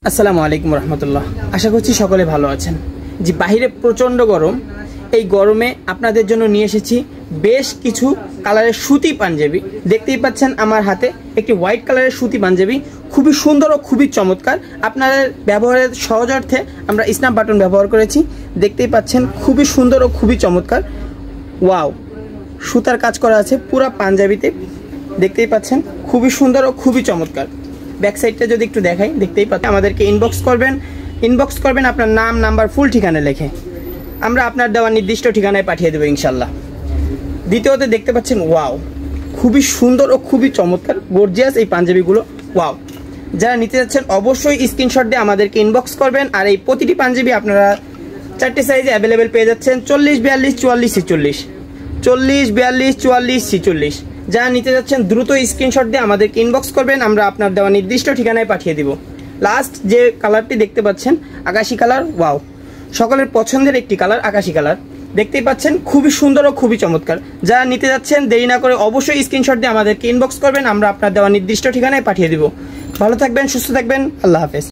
আসসালামু আলাইকুম রহমতুল্লাহ। আশা করছি সকলে ভালো আছেন। যে বাহিরে প্রচণ্ড গরম, এই গরমে আপনাদের জন্য নিয়ে এসেছি বেশ কিছু কালারের সুতি পাঞ্জাবি। দেখতেই পাচ্ছেন আমার হাতে একটি হোয়াইট কালারের সুতি পাঞ্জাবি, খুবই সুন্দর ও খুবই চমৎকার। আপনাদের ব্যবহারের সহজার্থে আমরা স্ন্যাপ বাটন ব্যবহার করেছি। দেখতেই পাচ্ছেন খুবই সুন্দর ও খুবই চমৎকার। ওয়াও, সুতার কাজ করা আছে পুরো পাঞ্জাবিতে। দেখতেই পাচ্ছেন খুবই সুন্দর ও খুবই চমৎকার। ব্যাক সাইডটা যদি একটু দেখাই, দেখতেই পাচ্ছেন। আমাদেরকে ইনবক্স করবেন আপনার নাম, নাম্বার, ফুল ঠিকানা লিখে। আমরা আপনার দেওয়া নির্দিষ্ট ঠিকানায় পাঠিয়ে দেবো ইনশাল্লাহ। দ্বিতীয়ত দেখতে পাচ্ছেন ওয়াও, খুবই সুন্দর ও খুবই চমৎকার গর্জিয়াস এই পাঞ্জাবিগুলো। ওয়াও, যারা নিতে যাচ্ছেন অবশ্যই স্ক্রিনশট দিয়ে আমাদেরকে ইনবক্স করবেন। আর এই প্রতিটি পাঞ্জাবি আপনারা 4টে সাইজে অ্যাভেলেবেল পেয়ে যাচ্ছেন, 40, 42, 44, 46, 40, 42, 44, 46। যারা নিতে যাচ্ছেন দ্রুত স্ক্রিনশট দিয়ে আমাদেরকে ইনবক্স করবেন, আমরা আপনার দেওয়া নির্দিষ্ট ঠিকানায় পাঠিয়ে দিব। লাস্ট যে কালারটি দেখতে পাচ্ছেন আকাশি কালার, ওয়াও, সকলের পছন্দের একটি কালার আকাশি কালার। দেখতেই পাচ্ছেন খুবই সুন্দর ও খুবই চমৎকার। যারা নিতে যাচ্ছেন দেরি না করে অবশ্যই স্ক্রিনশট দিয়ে আমাদেরকে ইনবক্স করবেন, আমরা আপনার দেওয়া নির্দিষ্ট ঠিকানায় পাঠিয়ে দিব। ভালো থাকবেন, সুস্থ থাকবেন, আল্লাহ হাফেজ।